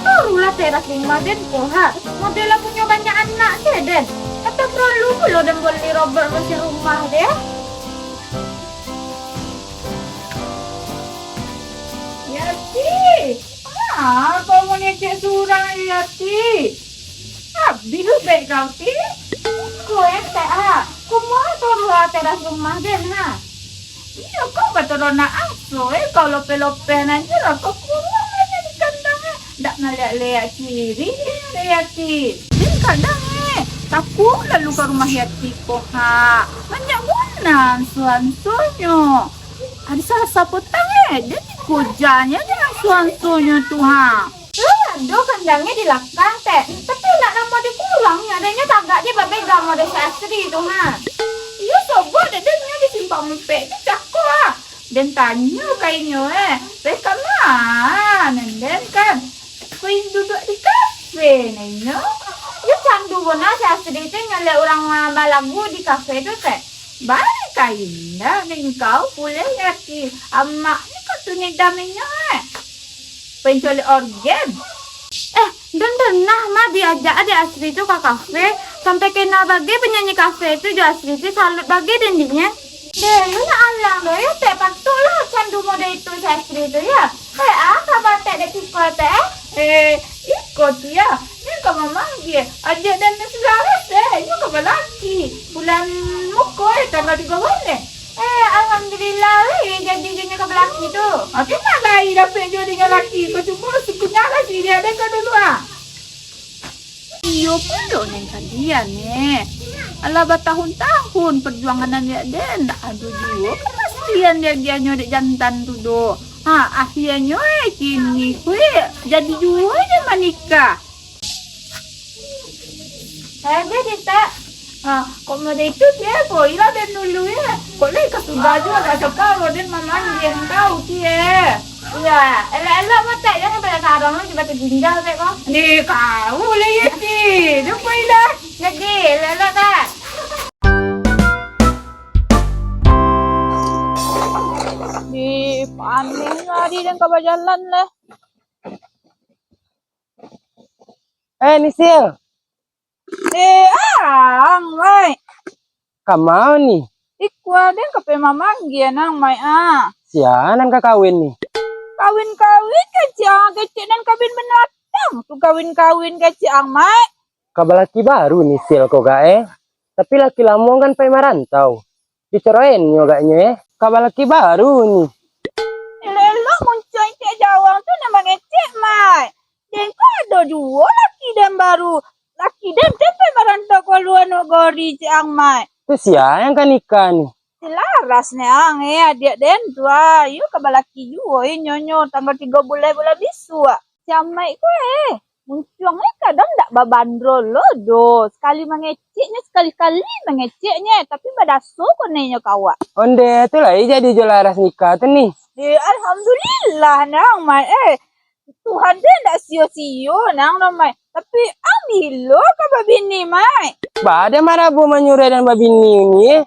Taruhlah teras lima den ha. Model punya banyak anak deh den. Kata perlu lo dan beli Robert masih rumah deh. Yati, kau mau ngecek surang Yati? Habis baik kau ti. Kau teh kau mau taruh teras rumah den ha. Iya kau betul nak aso kau lope-lope nanti lah kau kurang aja di kandang dak ngeliat-liat kiri lihat kiri dan kadang takut lalu ke rumah Yati kok banyak bunan suan-suanyo ada salah saputang jadi kujanya dengan suan-suanyo tuh aduh kandangnya di lakang teh tapi nak nama dikurangnya adanya tagak dia babega mau desa asri tuh iya sobo dadanya disimpang mempek cakwa dan tanya kayaknya mereka mana dan kan kuing duduk di kafe nanya dia candu bona si asri itu ngeliat orang malagu di kafe itu teh balik kainnya nih kau boleh Yati amaknya katanya daminya pencuri organ dan mah diajak ada Asri itu ke kafe sampai kena bagi penyanyi kafe itu di Asri itu salut bagi dendinya deh lu nak alang lo ya teh patut lah candu mode itu si Asri itu ya kabar teh dek ikut ikut ya ini ke mama dia aja dan selaras ini ke laki bulan muko tanggal 3 bulan alhamdulillah jadinya ke laki tu oke mana dapat jadi dengan laki kau cuma sukunya lah sih dia ada kau dulu iyo pun neng kalian ala bertahun-tahun perjuangan dia den aduh juga kasihan dia nyodek jantan tu do akhirnya kini jadi juga dia menikah dia kita kok mau itu dia boilah dan dulu ya kok lagi kesudah juga gak suka dan mamanya yang tahu dia iya elok mata jangan pada sarang lu coba terginjal kayak kok nih kau boleh ya sih dia boilah jadi elok tak di paning lagi dan kabar jalan lah Nisil mai kamau nih ikwa den kape mamanggi nang mai sianan kawin nih kawin keciang kecil dan kawin menatang tuh kawin keciang mai kabalaki baru nih sil kok tapi laki lama kan pe marantau diceroin nyoganya kabalaki baru nih lelo muncul cek jawang tuh nama ngecek mai dan kado dua laki dan baru laki dan tepe marantau ke luar negeri ciang mai itu siang kan nikah nih laras neang adik den tua yuk kabalaki juga nyonyo tanggal 3 bulan bisu siamai ko muncungnya kadang ndak babandrol lo do sekali mengeceknya sekali-kali mengeceknya tapi badaso konenya kawa onde tuh lah jadi jolaras nikah tuh nih alhamdulillah nang mai Tuhan dia ndak sio-sio nang mai tapi ambil lo ka bini mai bade marabu menyurai dan babini ini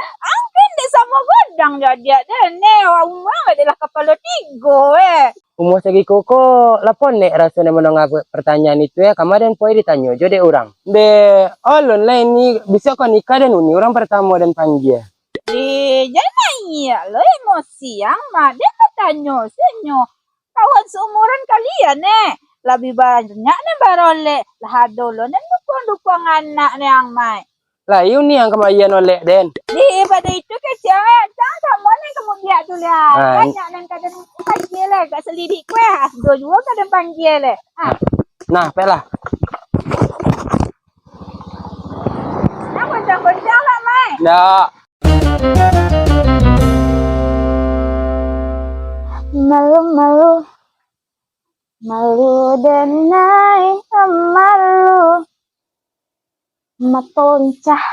angkin deh sama godang jadi dan umang adalah kepala 3 umur segi koko lapon nek rasanya menengah pertanyaan itu ya kemarin poin ditanya jode orang de olon lah ini bisa kok nikah dan uni orang pertama dan panggil jangan iya lo emosi yang mah dia katanya senyo kawan seumuran kalian lebih banyak nih barole lah dulu nih dukung anak nih yang mai lah ini yang kemayan oleh den pada itu kecil jangan sama nih kemudian tuh lihat banyak nih kadang panggil gak selidik kue dua juga kadang panggil nah pelah nah goncang lah mai ndak malu dan naik malu matoncah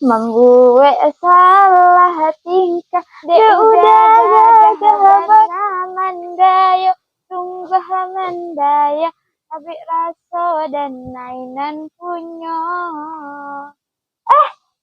membuat salah tingkah dia udah gagal mandaya tunggah mandaya tapi rasa dan nainan punya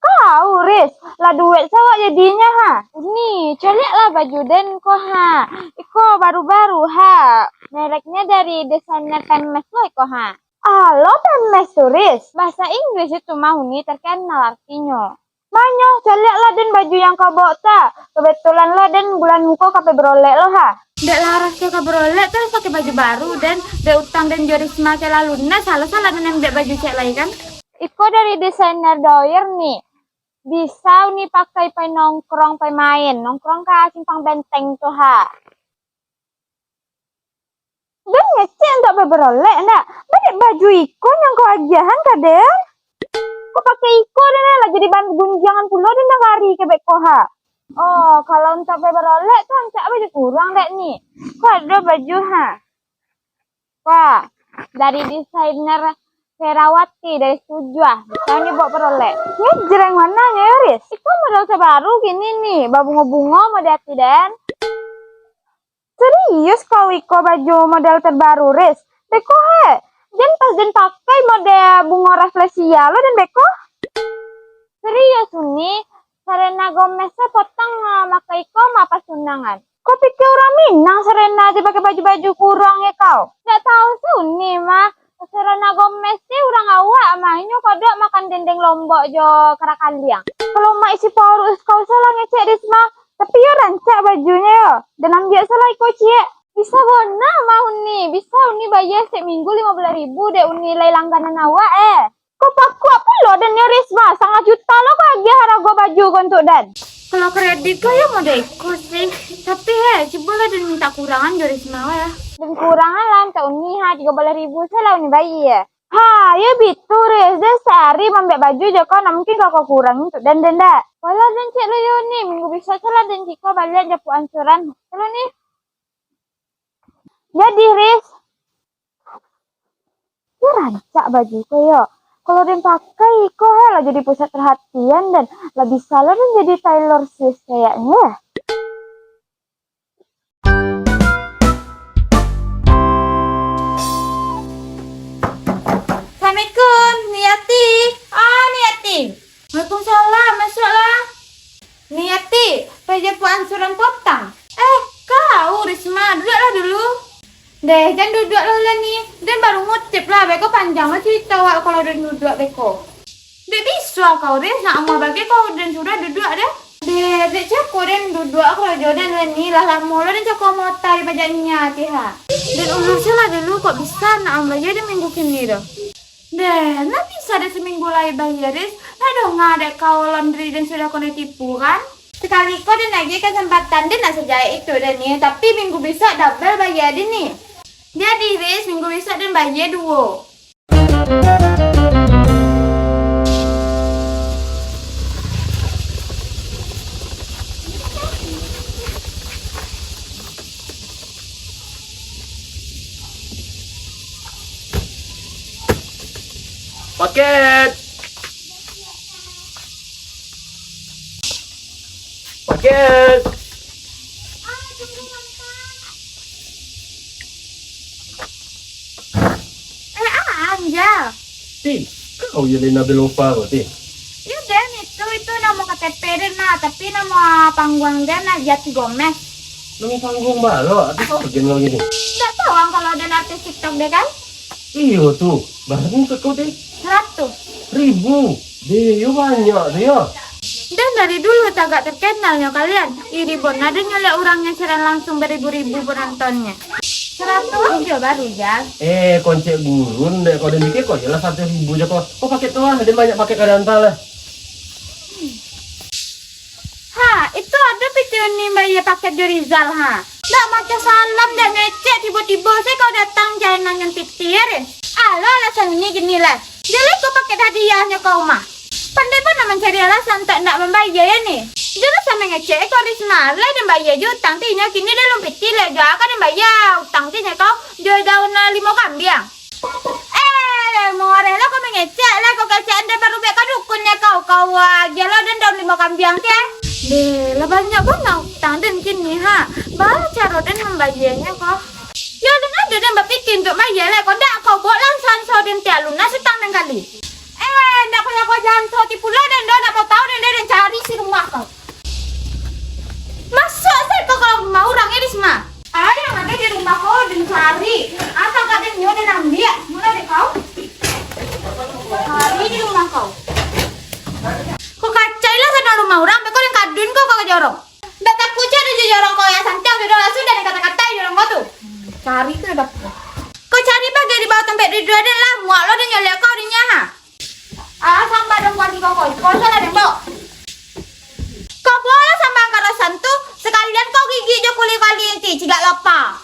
Kau, Riz, lah duit sawak jadinya ha. Nih, coliklah baju den ko ha. Iko baru-baru ha. Mereknya dari desainer Pemes lo iko ha. Halo Pemes tuh, Riz. Bahasa Inggris itu mah nih terkenal artinya. Manyo, coliklah den baju yang kau bawa ta. Kebetulan lo den bulan muko kape berolek lo ha. Dek laras ke berolek terus pakai baju baru dan dek utang dan Jorisma ke laluna salah-salah dan dek baju cek lagi kan. Iko dari desainer Doyer nih. Bisa nih pakai pai nongkrong pai main. Nongkrong ke simpang benteng tuh ha. Dan ngecek untuk berolek ndak. Badik baju iko yang kau agiahan kaden. Kau pakai iko dan lah jadi bahan gunjangan pulau dan hari kebek koha. Oh, kalau untuk berolek tuh ancak baju kurang dek nih. Kau ada baju ha. Wah, dari desainer Ferawati dari Sujua. Bisa nih buat berolek. Ini jereng mana ya, Riz? Itu model terbaru gini nih. Bunga-bunga model hati den. Serius kau iko baju model terbaru, Riz? Beko he. Dan pas den pakai model bunga rafflesia lo dan beko. Serius nih. Serena Gomeznya potong maka iko apa sunangan. Kau pikir orang Minang Serena aja pakai baju-baju kurang ya kau? Nggak tahu suni mah. Serena Gomez sih orang awak mainnya kodok makan dendeng lombok jo kerakaliang. Kalau mak isi paurus kau salah ngecek Risma. Tapi ya rancak bajunya yo. Dan ambil salah iko cie. Bisa bona mau nih. Bisa uni bayar seminggu 15.000 deh uni lay langganan awak Kau paku apa lo dan ya Risma? Sangat juta lo kau aja harga baju untuk dan. Kalau kredit kau ya mau ikut sih. Tapi coba lah dan minta kurangan Jorisma ya. Dan kurangan lah untuk uni 30.000 salah uni bayi ya. Ha, ya bitu Riz. Dan sehari membek baju je kau mungkin kau kurang untuk dan dah. Walau dan cek lo yo nih minggu bisa salah dan ciko balik japu ancuran. Kalau nih. Jadi Riz. Ya rancak baju kau yo. Kalau dia pakai kok lah jadi pusat perhatian dan lebih salah dan jadi Taylor Swift kayaknya. Assalamualaikum, Niati. Niati. Waalaikumsalam, masuklah. Niati, pajapu ansuran potang. Kau Risma, duduklah dulu. Deh, jangan duduk lah nih. Dan baru ngutip lah, beko panjang lah cerita kalau udah duduk beko. Dek bisa kau deh, nak mau bagi kau dan sudah duduk deh. Dek cako dan duduk kalau jodoh lah nih lah lama lah dan cako mau tarik pajaknya tiha. Dan ulur lah dulu kok bisa nak bayar di minggu kini dah. Deh, nak bisa deh seminggu lagi bayar deh. Aduh ngadek kau laundry dan sudah kau tipu kan? Sekali kau dan lagi kesempatan dan nak sejaya itu dan nih, tapi minggu bisa double bayar deh nih. Jadi Riz, minggu besok dan bayar 2. Paket. Paket. Anjal. Tin, kau yang Lena Belofa kau Tin. Ya dan itu nama KTP dan tapi nama panggung dan Jati Gomez. Nang panggung balo, ada kau bagian lagi nih. Nggak tahu kalau ada artis TikTok deh kan? Iyo tuh, barang kau Tin. 100. 1000. Dia banyak dia. Dan dari dulu agak terkenalnya kalian. Iri bona dan nyolek orangnya secara langsung beribu-ribu penontonnya. 100 aja baru ya. Konsep gurun deh. Kau udah mikir kok jelas 1.000 aja kok. Kok pakai tuan? Ada banyak pakai keadaan lah. Itu ada video nih bayar paket Jorizal Nggak macam salam dan ngecek tiba-tiba saya kau datang jangan yang pikir. Alasan ini gini lah. Jadi kau paket hadiahnya kau mah. Pandai pun mencari alasan untuk nak membayar ya nih. Jangan sampai ngecek kau Risma lah dan bayar je utang tinya kini dah lumpit lah dah kan yang bayar utang tinya kau jual daun 5 kambing. Mau rela kau mengecek lah kau kasih anda baru beka dukunnya kau gelo dan daun 5 kambing teh. Deh lah banyak banget utang dan kini baca roden membayarnya kau. Ya dan ada dan berpikir untuk bayar lah kau dak kau buat langsung so dan tiap lunas utang dan kali. ndak kau jangan tahu tipu lo dan nak mau tahu dan cari si rumah kau. Masuk saya kau kalau rumah orang Iris mah. Ada yang ada di rumah kau dan cari. Atau kadang nyonya ambil. Mana deh kau? Cari di rumah kau. Kau kacai lah sana rumah orang. Kau yang kadun kau jorong. Ndak takut ada jorong kau yang santai udah langsung dan kata-kata jorong kau tuh. Cari tuh dah. Kau cari bagai di bawah tempat di dan lah. Muak lo dan nyolek kau dinya ha. Sampai dong kuali kau salah deh mbok. Kau boleh sama angkarasan tuh sekalian kau gigi jo kuli kali inti tidak lupa.